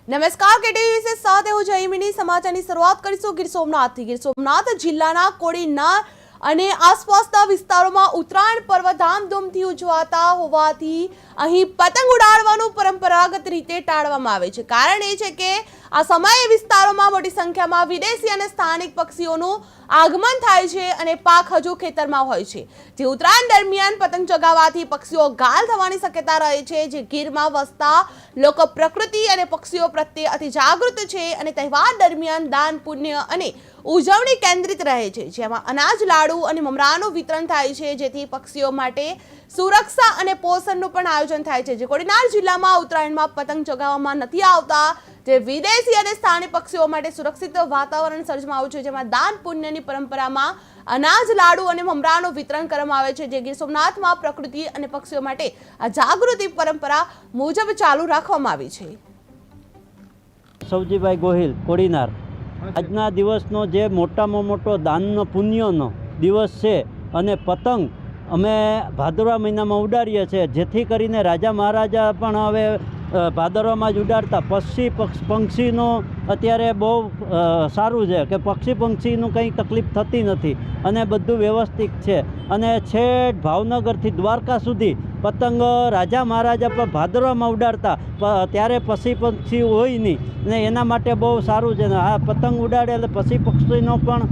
નમસ્કાર, કેટીવી વિશે સાથે હું જયમિની સમાચારની શરૂઆત કરીશું ગીર સોમનાથથી। ગીર સોમનાથ જિલ્લાના કોડીનાર અને આસપાસના વિસ્તારોમાં ઉત્તરાયણ પર્વ ધામધૂમથી ઉજવાતા હોવાથી અહીં પતંગ ઉડાડવાનું પરંપરાગત રીતે ટાળવામાં આવે છે। કારણ એ છે કે આ સમયે વિસ્તારોમાં મોટી સંખ્યામાં વિદેશી અને સ્થાનિક પક્ષીઓનું આગમન થાય છે અને પાક હજુ ખેતરમાં હોય છે, જે ઉત્તરાયણ દરમિયાન પતંગ ચગાવવાથી પક્ષીઓ ઘાયલ થવાની શક્યતા રહે છે। જે ગીરમાં વસતા લોકો પ્રકૃતિ અને પક્ષીઓ પ્રત્યે અતિ જાગૃત છે અને તહેવાર દરમિયાન દાન પુણ્ય અને ઉજવણી કેન્દ્રિત રહે છે, જેમાં અનાજ, લાડુ અને મમરાનું વિતરણ થાય છે, જેથી પક્ષીઓ માટે સુરક્ષા અને પોષણનું પણ આયોજન થાય છે। જે કોડીનાર જિલ્લામાં ઉત્તરાયણમાં પતંગ ચગાવવામાં નથી આવતા, જે વિદેશી અને સ્થાનિક પક્ષીઓ માટે સુરક્ષિત વાતાવરણ સર્જવામાં આવ્યું છે, જેમાં દાન પુણ્યની પરંપરામાં અનાજ, લાડુ અને મમરાનું વિતરણ કરવામાં આવે છે, જે ગીર સોમનાથમાં પ્રકૃતિ અને પક્ષીઓ માટે આ જાગૃતિ પરંપરા મુજબ ચાલુ રાખવામાં આવી છે। સવજીભાઈ ગોહિલ, કોડીનાર। આજના દિવસનો જે મોટામાં મોટો દાનનો પુણ્યનો દિવસ છે અને પતંગ અમે ભાદરવા મહિનામાં ઉડાડીએ છીએ, જેથી કરીને રાજા મહારાજા પણ હવે ભાદરવામાં જ ઉડાડતા। પક્ષીનો અત્યારે બહુ સારું છે કે પક્ષીનું કંઈ તકલીફ થતી નથી અને બધું વ્યવસ્થિત છે અને છેક ભાવનગરથી દ્વારકા સુધી પતંગ રાજા મહારાજા પર ભાદરવામાં ઉડાડતા, ત્યારે પક્ષી હોય નહીં ને એના માટે બહુ સારું છે ને આ પતંગ ઉડાડે એટલે પક્ષીનો પણ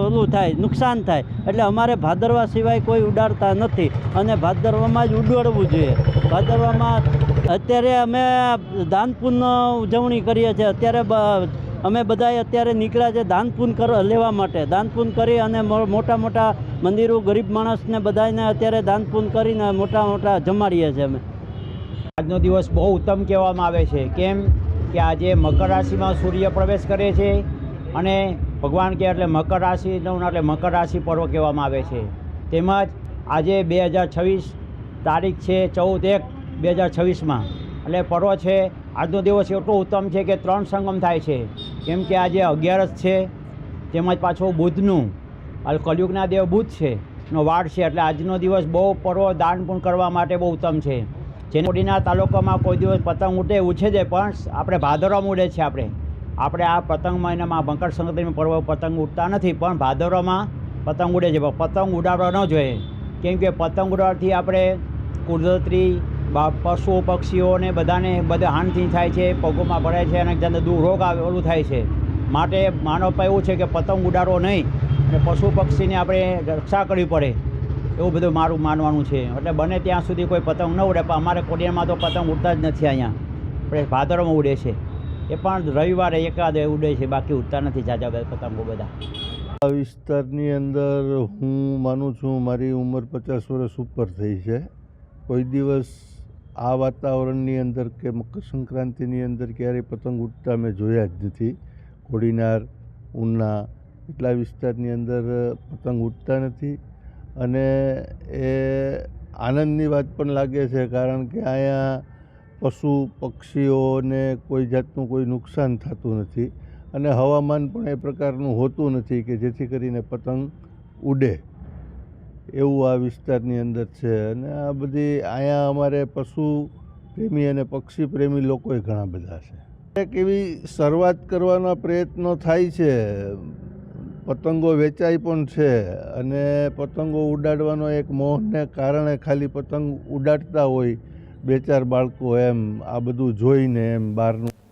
ઓલું થાય, નુકસાન થાય, એટલે અમારે ભાદરવા સિવાય કોઈ ઉડાડતા નથી અને ભાદરવામાં જ ઉડાડવું જોઈએ। ભાદરવામાં અત્યારે અમે દાન પુણ્ય ઉજવણી કરીએ છીએ। અત્યારે અમે બધાએ અત્યારે નીકળ્યા છે દાન પુણ્ય લેવા માટે, દાન પુણ્ય કરી અને મોટા મોટા મંદિરો ગરીબ માણસને બધાને અત્યારે દાન પુણ્ય કરીને મોટા જમાડીએ છીએ અમે। આજનો દિવસ બહુ ઉત્તમ કહેવામાં આવે છે, કેમ કે આજે મકર રાશિમાં સૂર્ય પ્રવેશ કરે છે અને ભગવાન કહે એટલે મકર રાશિનું એટલે મકર રાશિ પર્વ કહેવામાં આવે છે। તેમજ આજે 2026 તારીખ છે 14/1/2026 એટલે પર્વ છે। આજનો દિવસ એટલો ઉત્તમ છે કે 3 સંગમ થાય છે, કેમ કે આજે 11 છે, તેમજ પાછો બુધનું કલયુગના દેવ બુધ છે નો વાર છે, એટલે આજનો દિવસ બહુ પર્વ દાન પણ કરવા માટે બહુ ઉત્તમ છે। જેને કોડીનાર તાલુકામાં કોઈ દિવસ પતંગ ઉછે છે, પણ આપણે ભાદરવામાં ઉડે છે। આપણે આ પતંગ મહિનામાં મકર સંક્રાંતિમાં પર્વ પતંગ ઉડતા નથી, પણ ભાદરવામાં પતંગ ઉડે છે। પતંગ ઉડાડવા ન જોઈએ, કેમ કે પતંગ ઉડાડવાથી આપણે કુદરતી પશુ પક્ષીઓને બધા હાનિ થાય છે, પગોમાં ભરાય છે અને રોગ ઓલું થાય છે। માટે માનવતા એવું છે કે પતંગ ઉડાડવો નહીં અને પશુ પક્ષીને આપણે રક્ષા કરવી પડે, એવું બધું મારું માનવાનું છે। એટલે બને ત્યાં સુધી કોઈ પતંગ ન ઉડે, પણ અમારે કોડીનારમાં તો પતંગ ઉડતા જ નથી। અહીંયા આપણે ભાદરમાં ઉડે છે, એ પણ રવિવારે એકાદ ઉડે છે, બાકી ઉડતા નથી જાજા પતંગો બધા। આ વિસ્તારની અંદર હું માનું છું મારી ઉંમર 50 વર્ષ ઉપર થઈ છે, કોઈ દિવસ આ વાતાવરણની અંદર કે મકર સંક્રાંતિની અંદર ક્યારેય પતંગ ઉડતા મેં જોયા જ નથી। કોડીનાર, ઉના એટલા વિસ્તારની અંદર પતંગ ઉડતા નથી અને એ આનંદની વાત પણ લાગે છે, કારણ કે અહીંયા પશુ પક્ષીઓને કોઈ જાતનું કોઈ નુકસાન થતું નથી અને હવામાન પણ એ પ્રકારનું હોતું નથી કે જેથી કરીને પતંગ ઉડે, એવું આ વિસ્તારની અંદર છે। અને આ બધી અહીંયા અમારે પશુ પ્રેમી અને પક્ષી પ્રેમી લોકોય ઘણા બધા છે। એક એવી શરૂઆત કરવાના પ્રયત્નો થાય છે, પતંગો વેચાય પણ છે અને પતંગો ઉડાડવાનો એક મોહને કારણે ખાલી પતંગ ઉડાડતા હોય 2-4 બાળકો, એમ આ બધું જોઈને એમ બહારનું